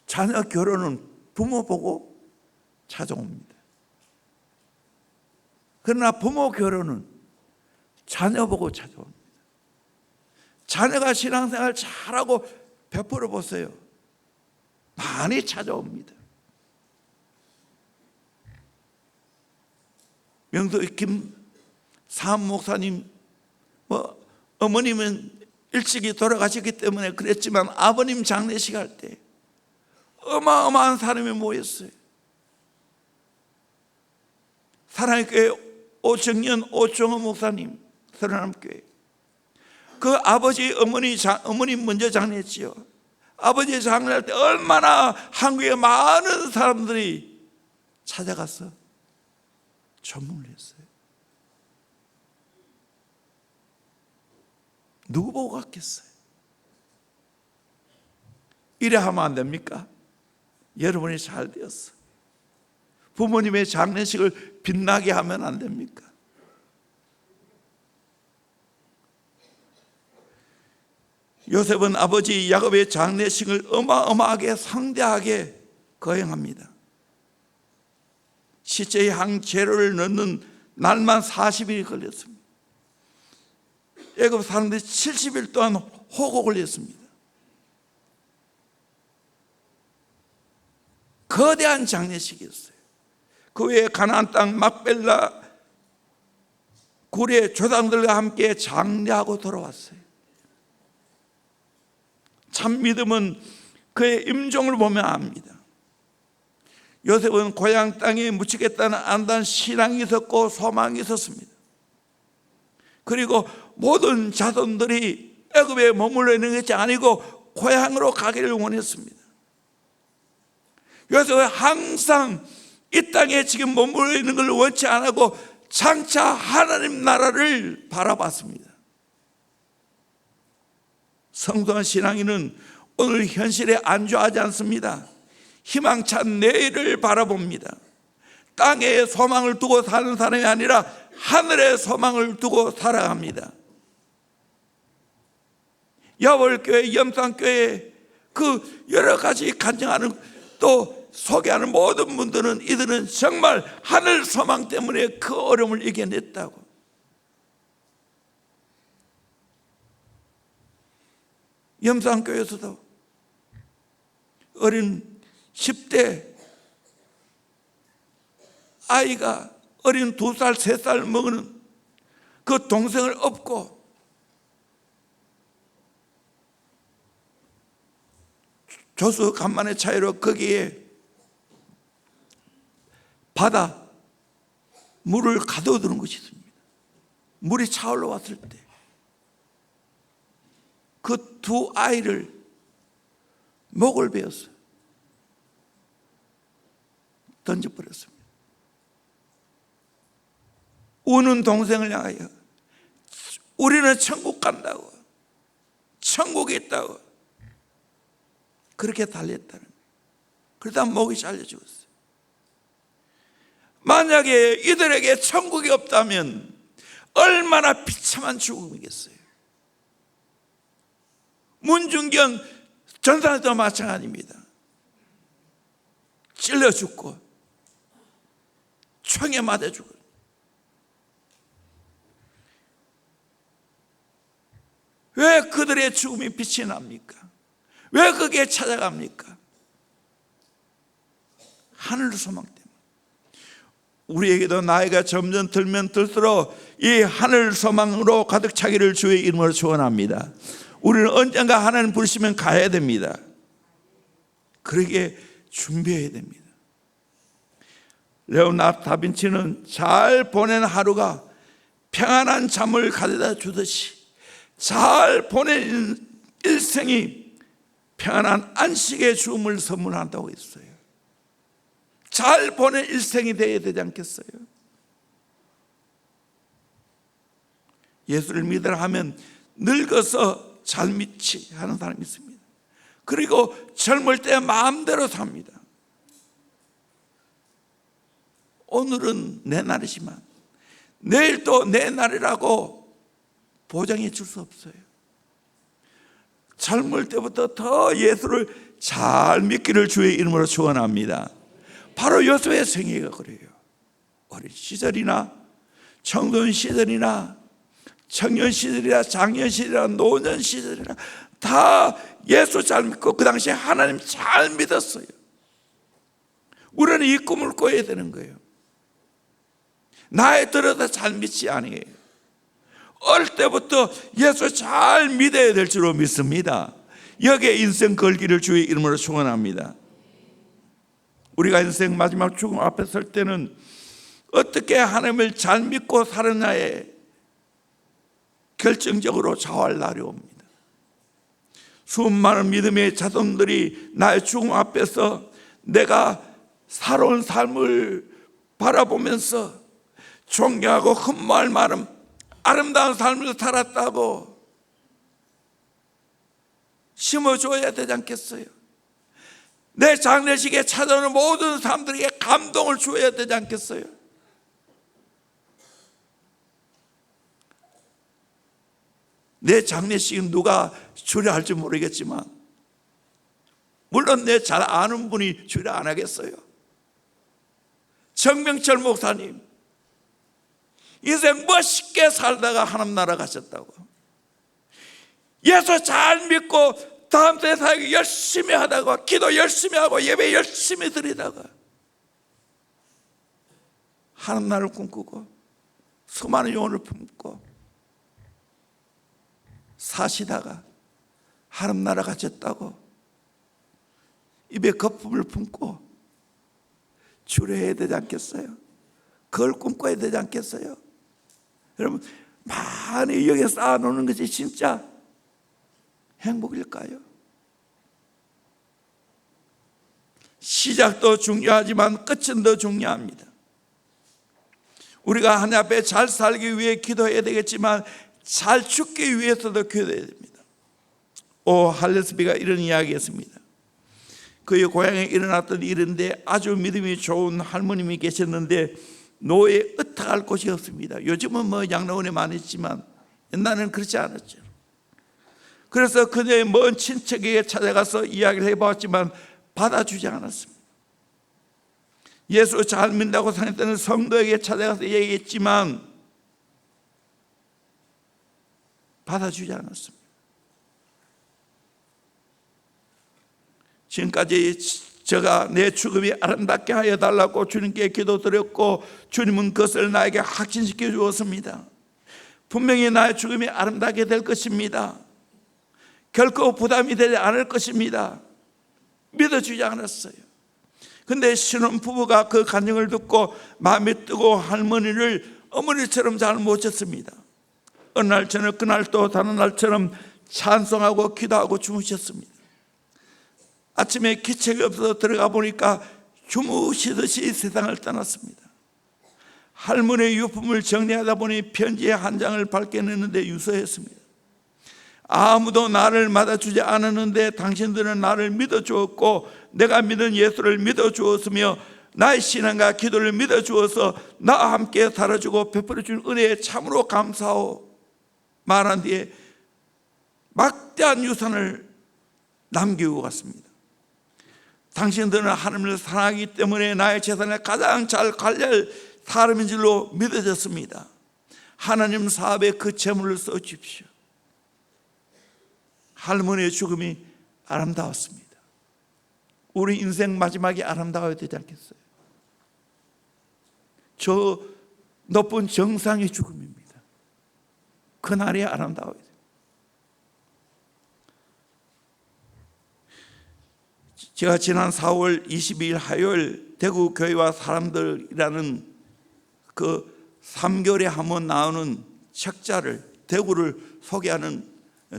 자녀 결혼은 부모 보고 찾아옵니다. 그러나 부모 결혼은 자녀 보고 찾아옵니다. 자녀가 신앙생활 잘하고 베풀어 보세요. 많이 찾아옵니다. 명도의 김사한 목사님, 어머님은 일찍이 돌아가셨기 때문에 그랬지만 아버님 장례식 할 때 어마어마한 사람이 모였어요. 사랑의 교회 오정연, 오정호 목사님, 서른남교회. 그 아버지, 어머님 먼저 장례했지요. 아버지 장례할 때 얼마나 한국의 많은 사람들이 찾아가서 전문을 했어요. 누구 보고 갔겠어요? 이래 하면 안 됩니까? 여러분이 잘 되었어. 부모님의 장례식을 빛나게 하면 안 됩니까? 요셉은 아버지 야곱의 장례식을 어마어마하게 상대하게 거행합니다. 시체에 한 재료를 넣는 날만 40일이 걸렸습니다. 애굽 사람들이 70일 동안 호곡을 했습니다. 거대한 장례식이었어요. 그 외에 가나안 땅 막벨라 굴의 조상들과 함께 장례하고 돌아왔어요. 참 믿음은 그의 임종을 보면 압니다. 요셉은 고향 땅에 묻히겠다는 안단 신앙이 있었고 소망이 있었습니다. 그리고 모든 자손들이 애굽에 머물러 있는 것이 아니고 고향으로 가기를 원했습니다. 요셉은 항상 이 땅에 지금 머물러 있는 걸 원치 않고 장차 하나님 나라를 바라봤습니다. 성도한 신앙인은 오늘 현실에 안주하지 않습니다. 희망찬 내일을 바라봅니다. 땅에 소망을 두고 사는 사람이 아니라 하늘에 소망을 두고 살아갑니다. 야월교회, 염산교회 그 여러 가지 간증하는 또 소개하는 모든 분들은 이들은 정말 하늘 소망 때문에 그 어려움을 이겨냈다고. 염산교회에서도 어린 10대 아이가 어린 2살, 3살 먹는 그 동생을 업고 조수 간만의 차이로 거기에 바다 물을 가둬두는 것이 있습니다. 물이 차올라 왔을 때 그 두 아이를 목을 베어서 던져버렸습니다. 우는 동생을 향하여 우리는 천국 간다고, 천국에 있다고 그렇게 달랬다는 거예요. 그러다 목이 잘려 죽었어요. 만약에 이들에게 천국이 없다면 얼마나 비참한 죽음이겠어요. 문중경 전사도 마찬가지입니다. 찔러 죽고 총에 맞아 죽어요. 왜 그들의 죽음이 빛이 납니까? 왜 거기에 찾아갑니까? 하늘 소망 때문에. 우리에게도 나이가 점점 들면 들수록 이 하늘 소망으로 가득 차기를 주의 이름으로 축원합니다. 우리는 언젠가 하나님 부르시면 가야 됩니다. 그러기에 준비해야 됩니다. 레오나르도 다빈치는 잘 보낸 하루가 평안한 잠을 가져다 주듯이 잘 보낸 일생이 평안한 안식의 죽음을 선물한다고 했어요. 잘 보낸 일생이 되어야 되지 않겠어요? 예수를 믿으라 하면 늙어서 잘 믿지 하는 사람이 있습니다. 그리고 젊을 때 마음대로 삽니다. 오늘은 내 날이지만 내일 또 내 날이라고 보장해 줄 수 없어요. 젊을 때부터 더 예수를 잘 믿기를 주의 이름으로 축원합니다. 바로 요셉의 생애가 그래요. 어린 시절이나 청소년 시절이나 청년 시절이나 장년 시절이나 노년 시절이나 다 예수 잘 믿고 그 당시에 하나님 잘 믿었어요. 우리는 이 꿈을 꿔야 되는 거예요. 나이 들어서 잘 믿지 아니에요. 어릴 때부터 예수 잘 믿어야 될 줄로 믿습니다. 여기에 인생 걸기를 주의 이름으로 축원합니다. 우리가 인생 마지막 죽음 앞에 설 때는 어떻게 하나님을 잘 믿고 살았냐에 결정적으로 좌우할 날이 옵니다. 수많은 믿음의 자손들이 나의 죽음 앞에서 내가 살아온 삶을 바라보면서 존경하고 흠모할 만한 아름다운 삶을 살았다고 심어줘야 되지 않겠어요? 내 장례식에 찾아오는 모든 사람들에게 감동을 주어야 되지 않겠어요? 내 장례식은 누가 주례할지 모르겠지만, 물론 내 잘 아는 분이 주례 안 하겠어요. 정명철 목사님 인생 멋있게 살다가 하나님 나라 가셨다고. 예수 잘 믿고 다음 때 사역 열심히 하다가, 기도 열심히 하고 예배 열심히 드리다가 하나님 나라를 꿈꾸고 수많은 영혼을 품고 사시다가 하나님 나라 가셨다고 입에 거품을 품고 주례해야 되지 않겠어요? 그걸 꿈꿔야 되지 않겠어요? 여러분, 많이 여기에 쌓아놓는 것이 진짜 행복일까요? 시작도 중요하지만 끝은 더 중요합니다. 우리가 하나님 앞에 잘 살기 위해 기도해야 되겠지만 잘 죽기 위해서도 기도해야 됩니다. 할레스비가 이런 이야기했습니다. 그의 고향에 일어났던 일인데 아주 믿음이 좋은 할머님이 계셨는데 노예에 의탁할 곳이 없습니다. 요즘은 뭐 양로원에 많이 있지만 옛날에는 그렇지 않았죠. 그래서 그녀의 먼 친척에게 찾아가서 이야기를 해보았지만 받아주지 않았습니다. 예수 잘 믿는다고 생각했던 성도에게 찾아가서 얘기했지만 받아주지 않았습니다. 지금까지 제가 내 죽음이 아름답게 하여 달라고 주님께 기도드렸고 주님은 그것을 나에게 확신시켜 주었습니다. 분명히 나의 죽음이 아름답게 될 것입니다. 결코 부담이 되지 않을 것입니다. 믿어주지 않았어요. 근데 신혼부부가 그 간증을 듣고 마음이 뜨고 할머니를 어머니처럼 잘 모셨습니다. 어느 날 저녁 그날도 다른 날처럼 찬송하고 기도하고 주무셨습니다. 아침에 기책이 없어서 들어가 보니까 주무시듯이 세상을 떠났습니다. 할머니의 유품을 정리하다 보니 편지 한 장을 발견했는데 유서했습니다. 아무도 나를 맞아주지 않았는데 당신들은 나를 믿어주었고 내가 믿은 예수를 믿어주었으며 나의 신앙과 기도를 믿어주어서 나와 함께 살아주고 베풀어준 은혜에 참으로 감사하오 말한 뒤에 막대한 유산을 남기고 갔습니다. 당신들은 하나님을 사랑하기 때문에 나의 재산을 가장 잘 관리할 사람인 줄로 믿어졌습니다. 하나님 사업에 그 재물을 써주십시오. 할머니의 죽음이 아름다웠습니다. 우리 인생 마지막이 아름다워야 되지 않겠어요? 저 높은 정상의 죽음입니다. 그날이 아름다워야 돼요. 제가 지난 4월 22일 화요일 대구 교회와 사람들이라는 그 3개월에 한 번 나오는 책자를 대구를 소개하는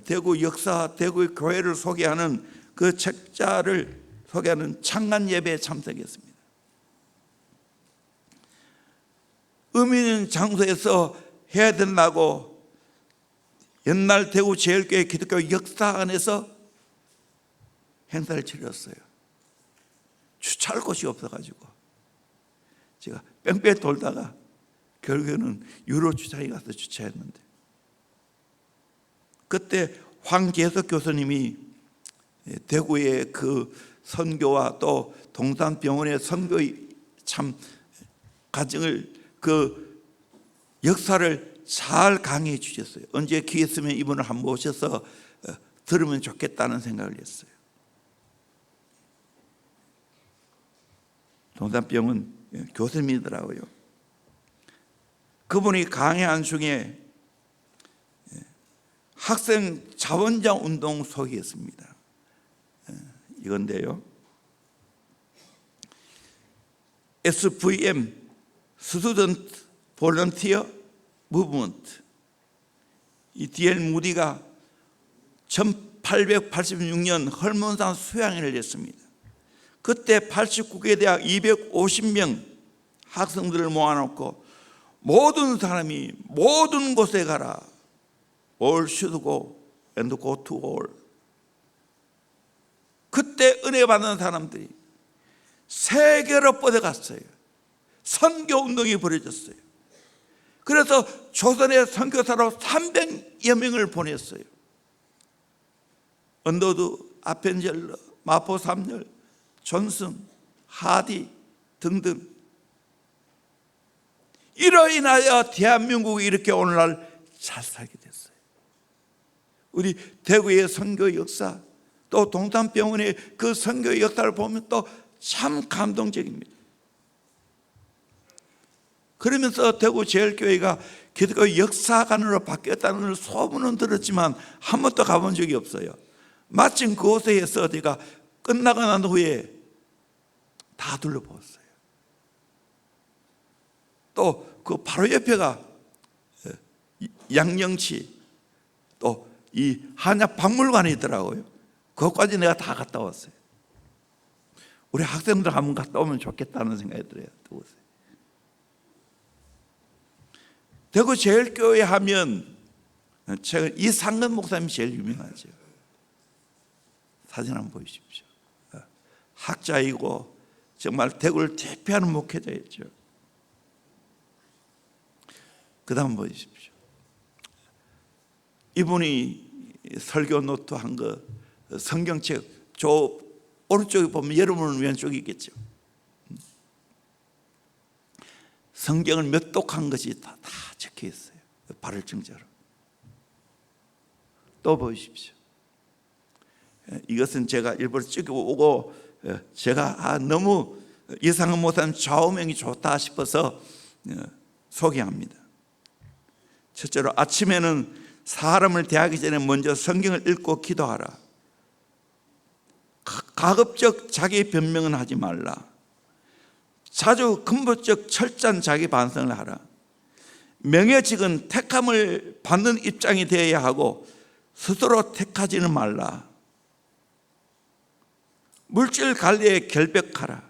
대구 역사, 대구의 교회를 소개하는 그 책자를 소개하는 창간 예배에 참석했습니다. 의미 있는 장소에서 해야 된다고 옛날 대구 제일교회 기독교 역사관에서 행사를 치렀어요. 주차할 곳이 없어가지고 제가 뺑뺑 돌다가 결국에는 유로 주차장에 가서 주차했는데 그때 황재석 교수님이 대구의 그 선교와 또 동산병원의 선교의 참 과정을 그 역사를 잘 강의해 주셨어요. 언제 기회 있으면 이분을 한번 모셔서 들으면 좋겠다는 생각을 했어요. 동산병원 교수님이더라고요. 그분이 강의한 중에 학생 자원장 운동 소개했습니다. 이건데요. SVM Student Volunteer Movement 이 D.L. 무디가 1886년 헐몬산 수양회를 했습니다. 그때 89개 대학 250명 학생들을 모아놓고 모든 사람이 모든 곳에 가라. All should go and go to all. 그때 은혜 받는 사람들이 세계로 뻗어갔어요. 선교운동이 벌어졌어요. 그래서 조선의 선교사로 300여 명을 보냈어요. 언더드, 아펜젤러, 마포 삼열, 존슨, 하디 등등. 이로 인하여 대한민국이 이렇게 오늘날 잘 살게 됐어요. 우리 대구의 선교 역사, 또 동탄병원의 그 선교 역사를 보면 또 참 감동적입니다. 그러면서 대구 제일교회가 기독교 역사관으로 바뀌었다는 소문은 들었지만 한 번도 가본 적이 없어요. 마침 그곳에서 제가 끝나고 난 후에 다 둘러보았어요. 또 그 바로 옆에가 양령치, 또 이 한약박물관이 있더라고요. 그것까지 내가 다 갔다 왔어요. 우리 학생들 한번 갔다 오면 좋겠다는 생각이 들어요. 대구 제일교회 하면 최근 이상근 목사님이 제일 유명하죠. 사진 한번 보십시오. 학자이고 정말 대구를 대표하는 목회자였죠. 그 다음 보십시오. 이분이 설교 노트 한 거 성경책 저 오른쪽에 보면 여러분은 왼쪽에 있겠죠. 성경을 몇 독한 것이 다 적혀 있어요. 발을증자로. 또 보십시오. 이것은 제가 일부러 찍어오고 제가 너무 이상한 목사님 좌우명이 좋다 싶어서 소개합니다. 첫째로 아침에는 사람을 대하기 전에 먼저 성경을 읽고 기도하라. 가급적 자기 변명은 하지 말라. 자주 근본적 철저한 자기 반성을 하라. 명예직은 택함을 받는 입장이 되어야 하고 스스로 택하지는 말라. 물질 관리에 결백하라.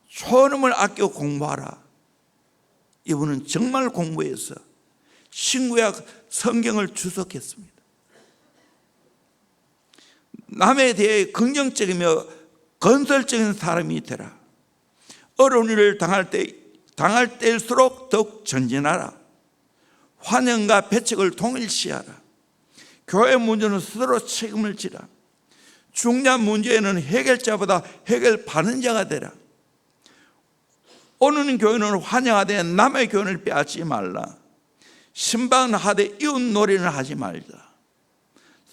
초음을 아껴 공부하라. 이분은 정말 공부해서 신구약 성경을 주석했습니다. 남에 대해 긍정적이며 건설적인 사람이 되라. 어려운 일을 당할 때일수록 더욱 전진하라. 환영과 배척을 동일시하라. 교회 문제는 스스로 책임을 지라. 중요한 문제에는 해결자보다 해결받는 자가 되라. 오는 교회는 환영하되 남의 교회를 빼앗지 말라. 신방하되 이웃 놀이는 하지 말자.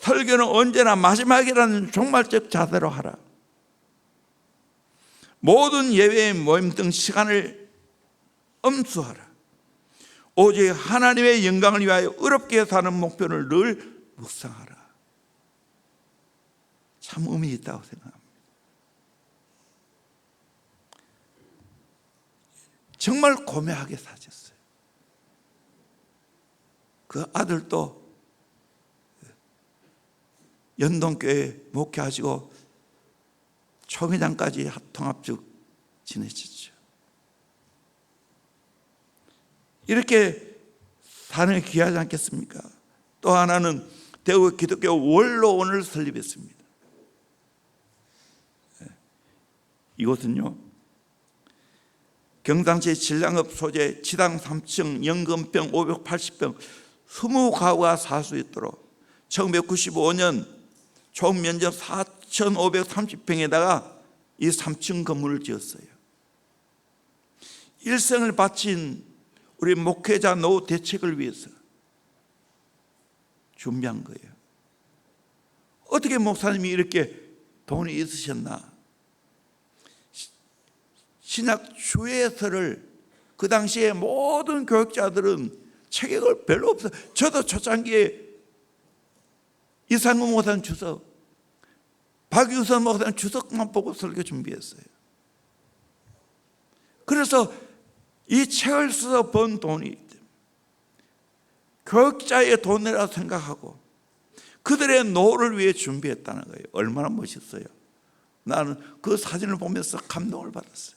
설교는 언제나 마지막이라는 종말적 자세로 하라. 모든 예외의 모임 등 시간을 엄수하라. 오직 하나님의 영광을 위하여 어렵게 사는 목표를 늘 묵상하라. 참 의미 있다고 생각합니다. 정말 고매하게 사셨어요. 그 아들도 연동교회 목회하시고 총회장까지 통합적 지내셨죠. 이렇게 사는 게 귀하지 않겠습니까? 또 하나는 대구 기독교 원로원을 설립했습니다. 이곳은요, 경상시 신랑읍 소재 지당 3층 연금병 580병 20가구가 살 수 있도록 1995년 총 면적 4,530평에다가 이 3층 건물을 지었어요. 일생을 바친 우리 목회자 노후 대책을 위해서 준비한 거예요. 어떻게 목사님이 이렇게 돈이 있으셨나? 신약 주예서를 그 당시에 모든 교육자들은 체격을 별로 없어요. 저도 초창기에 이상훈 목사님 주석, 박유선 목사님 주석만 보고 설교 준비했어요. 그래서 이 책을 써서 번 돈이 교육자의 돈이라고 생각하고 그들의 노후를 위해 준비했다는 거예요. 얼마나 멋있어요. 나는 그 사진을 보면서 감동을 받았어요.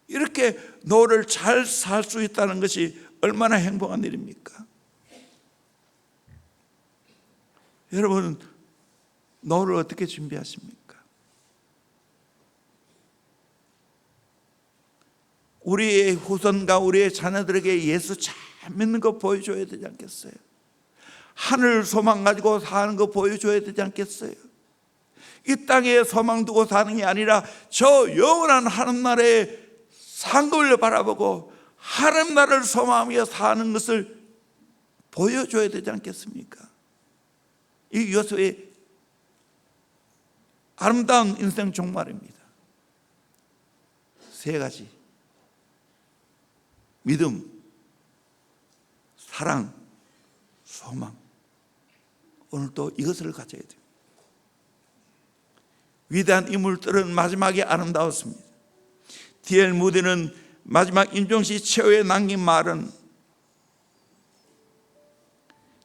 이렇게 노후를 잘 살 수 있다는 것이 얼마나 행복한 일입니까? 여러분, 노후를 어떻게 준비하십니까? 우리의 후손과 우리의 자녀들에게 예수 잘 믿는 거 보여줘야 되지 않겠어요? 하늘 소망 가지고 사는 거 보여줘야 되지 않겠어요? 이 땅에 소망 두고 사는 게 아니라 저 영원한 하나님 나라의 상급을 바라보고 하나님 나라를 소망하며 사는 것을 보여줘야 되지 않겠습니까? 이 요셉의 아름다운 인생 종말입니다. 세 가지: 믿음, 사랑, 소망. 오늘도 이것을 가져야 돼요. 위대한 인물들은 마지막에 아름다웠습니다. D.L. 무디는 마지막 임종시 최후에 남긴 말은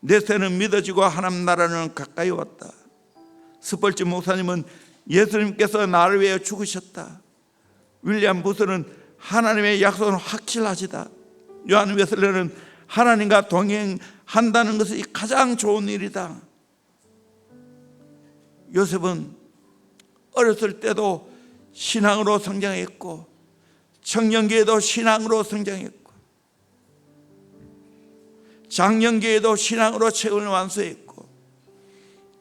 내 새는 믿어지고 하나님 나라는 가까이 왔다. 스펄지 목사님은 예수님께서 나를 위해 죽으셨다. 윌리엄 부스는 하나님의 약속은 확실하지다. 요한 웨슬레는 하나님과 동행한다는 것이 가장 좋은 일이다. 요셉은 어렸을 때도 신앙으로 성장했고 청년기에도 신앙으로 성장했고 장년기에도 신앙으로 책을 완수했고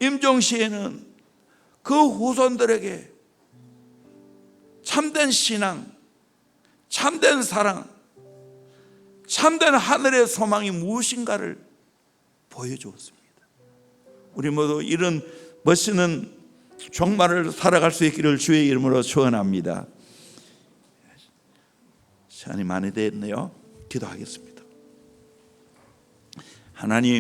임종시에는 그 후손들에게 참된 신앙, 참된 사랑, 참된 하늘의 소망이 무엇인가를 보여주었습니다. 우리 모두 이런 멋있는 종말을 살아갈 수 있기를 주의 이름으로 축원합니다. 시간이 많이 됐네요. 기도하겠습니다. 하나님,